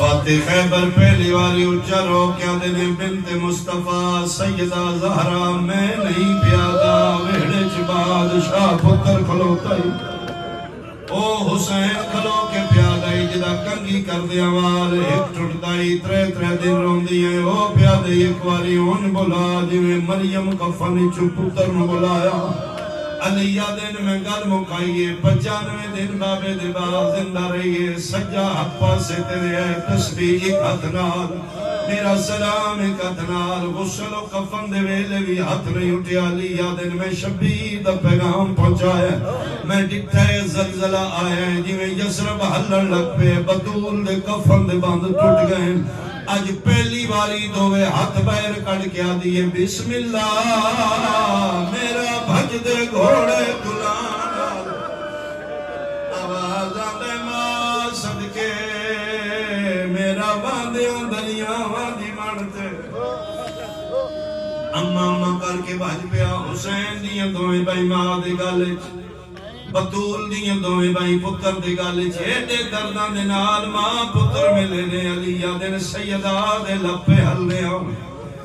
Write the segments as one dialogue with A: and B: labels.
A: فاتح خیبر پہلی واری اچھا رو کیا دینے بنت مصطفیٰ سیدہ زہرا میں نہیں پیادا ویڑے چ بادشاہ پتر کھلوتا ہی او حسین کھلو کے پیادا ہی جدا کنگی کر دیا وال ایک ٹھٹتا ہی ترے دن رون دیئے او پیادے ایک واری ان بلا جویں مریم کفنی چو پتر نو بلایا علیہ دن میں گل مکائیے 95 دن بابے دے باغ زندہ رہیے سجا ہاتھ پاسے تیرے ہے تسبیح ایک ہاتھ نال میرا سلام ایک ہاتھ نال غسل و کفن دے ویلے بھی ہاتھ نہیں اٹھیا علیہ دن میں شبیر دا پیغام پہنچایا میں ڈٹھے زلزلہ آیا جویں یسرب ہلن لگ پہ بطول دے کفن دے باندھ ٹوٹ گئے آج پہلی باری دوے ہاتھ بیر کڑ کیا دیئے بسم اللہ میرا بھج دے گھوڑے دلانا آوازہ دے ماں صدقے میرا باندے اندلیاں وادی مانتے اماں کر کے بھج پیا حسین دیاں دوئے بھائی ماں دے گالے بطول دیاں دوئے بھائی پتر دے گالے چھیٹے دردان دے نال ماں پتر ملے نے علیہ دن سیدہ دے لپے حلے آؤں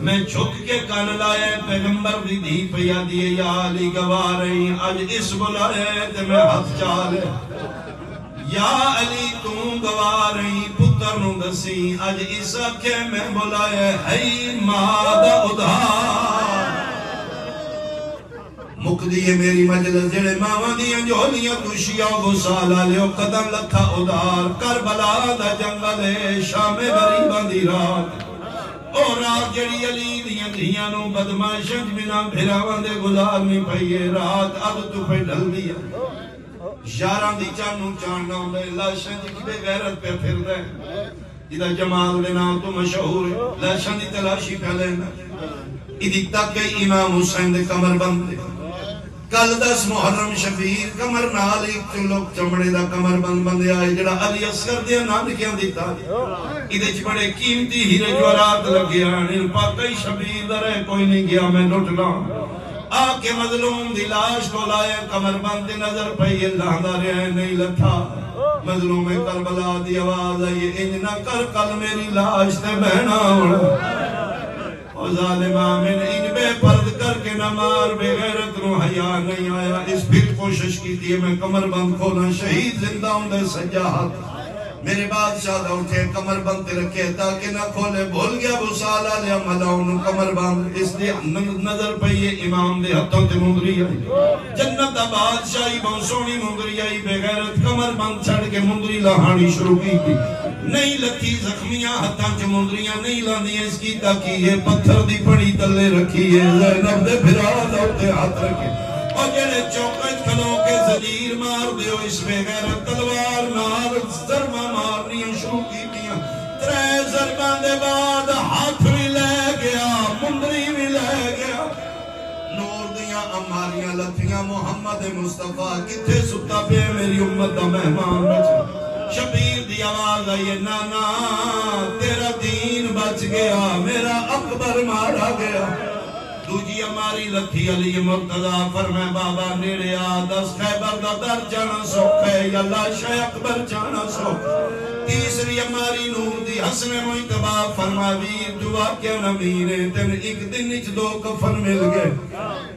A: میں چھک کے کان لائے پیغمبر دی دی پیا دیئے یا علی گواہ رہی آج اس بلائے تے میں ہاتھ چالے یا علی توں گواہ رہی پتر نو دسی آج اس کے میں بلائے ہے مادہ ادھار مقدی میری مجلس جڑے ماں دیاں جولیاں دوشیاں گسالا لیو قدم لکھا ادھار کربلا دا جنگل شام غریباں دی رات اور رات جڑی علی دیاں دھیاں نو بدماشنج بنا بھراواں دے گزارنی پئیے رات اب تو پہ ڈل دیا یاراں دی چانو چاننا ہوندے لاشنج کی بے غیرت پہ پھر دے جدہ جمال دے نام تو مشہور لاشن دی تلاشی پہ لینا ادھی تک گئی امام حسین دے کمر بندے کل 10 محرم شفیر کمر نال ایک لوگ چمڑے دا کمر بند بندے آئے جڑا علی اصغر دیا نانکیاں دیتا ادھے چ بڑے قیمتی ہیرے جوارات لگے آنے پاکی شفیر درے کوئی نہیں گیا میں لٹنا آکے مظلوم دی لاش کو لائے کمر بند دی نظر پہی اللہ دارے ہیں نہیں لٹھا مظلوم کربلا دی آواز آئیے انجنا کر کل میری لاش تے بہنا ہونا اور ظالم آمین ان بے پرد کر کے نہ مار بے غیرت نو حیاء نہیں آیا اس پھر کوشش کی تھی میں کمر بند کھونا شہید زندہ ہوں دے سجاہت میرے بادشاہ دا اٹھے کمر بند تے رکھے تاکہ نہ کھولے بھول گیا بسالہ لیا ملاؤں کمر بند اس لئے نظر پہ یہ امام دے ہتھوں تے مندری آئی جنت بادشاہی بہت سونی مندری آئی بے غیرت کمر بند چھڑ کے مندری لہانی شروع کی تھی نہیں لکھی زخمیاں ہتھاں چ مندریاں نہیں لاندیاں اس کی تاکہ یہ پتھر دی پڑی تلے رکھی ہے زینب دے بھرا دوتے ہاتھ رکھے اور جڑے چوکج کھلو کے زجیر مار دیو اس بے غیرت تلوار نار ضربہ مارنیاں شروع کی دیا 3 ضربان دے بعد ہاتھ بھی لے گیا مندری بھی لے گیا نور دیاں اماریاں لتھیاں محمد مصطفیٰ کتھے ستا پہ میری امت دا مہمان بچے شبیر دی آواز آئیے نانا تیرا دین بچ گیا میرا اکبر مارا گیا دوجی ہماری لکھی علی مرتضی فرمائے بابا نیڑے آ 10 خیبر دا در جانا سوکھ ہے یا لاشا اکبر جانا سوکھ تیسری ہماری نور دی حسن محتبہ فرمائے ویر دعا کیا نمیرے تین ایک دن اچ 2 کفن مل گئے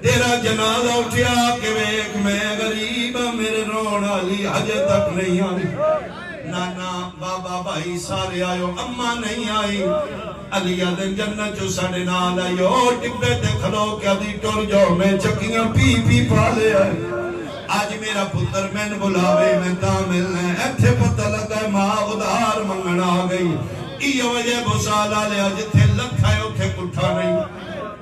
A: تیرا جنازہ اٹھیا کہ ایک میں غریب میرے رون علی حج تک نہیں آئی نانا بابا بھائی سارے آئیو اممہ نہیں آئی علیہ دن جنت جو ساڑے نال آئیو ٹپے تے کھلو کیا دی ٹور جاؤ میں چکیاں پی پالے آئے آج میرا پتر میں نے بلاوے میں کامل ہے ایتھے پتہ لگا ماں ادھار منگنا آگئی ایو وجہ بسالا لیا جتھے لکھا ہے اتھے کٹھا نہیں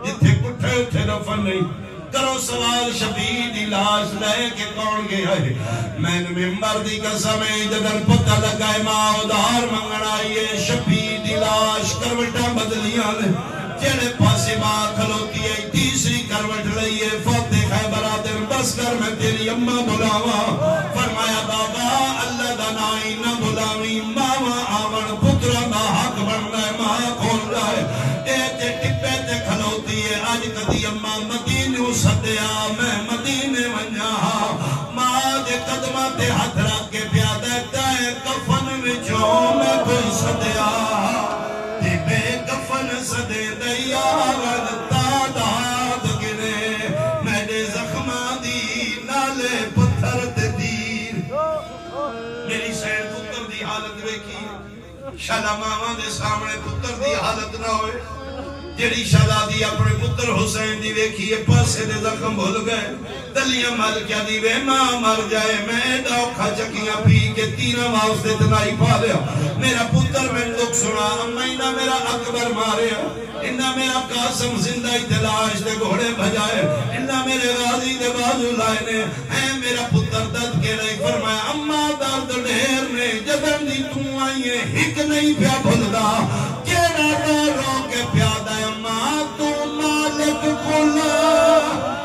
A: جتھے کٹھا ہے اتھے رفن نہیں کرو سوال شبیر دی لاش لے کے کون گیا ہے میں نے ممبر دی قسم جدن پتہ لگائے ماں ادھار منگنا آئیے شبیر دی لاش کروٹا بدلیاں لے جڑے پاسے ماں کھلوتی ہے تیسری کروٹ لئیے فاتح خیبراتر بس کر میں تیری اممہ بلاوا فرمایا بابا اللہ دا نائی نہ بلاوی ماما آون پترہ دا حق بننا ہے ماں کھول رہا ہے ایتے ٹپے تے کھلوتی ہے آج کدی اممہ مدینہ سدیا میں مدینے ونجا ماں دے قدمہ تے ہاتھ رکھ کے پیادہ ہے کفن وچوں میں کوئی سدیا تے بے کفن سدے دیار تعداد گنے میرے زخماں دی نالے پتھر تے تیر میری سین پتر دی حالت ویکھی شالا ماواں دے سامنے پتر دی حالت نہ ہوئے جڑی شہزادی اپنے پتر حسین دی ویکھی پاسے دے زخم بھول گئے دلیاں مل کیا دی وے ماں مر جائے میں ڈوکھا چکیاں پی کے تیرہ واسطے تنائی پا لیا میرا پتر میں دکھ سنا امینہ میرا اکبر مارے انہا میرا قاسم زندہ تلاش دے گھوڑے بھجائے انہا میرے غازی دے بازو لائنے اے میرا پتر دد کے لئے فرمایا اماں درد ڈھیر نے جدن دی توں آئیے ہک نہیں پیا بھلدا کیڑا رو کے پیادہ اماں تو مالک کھلا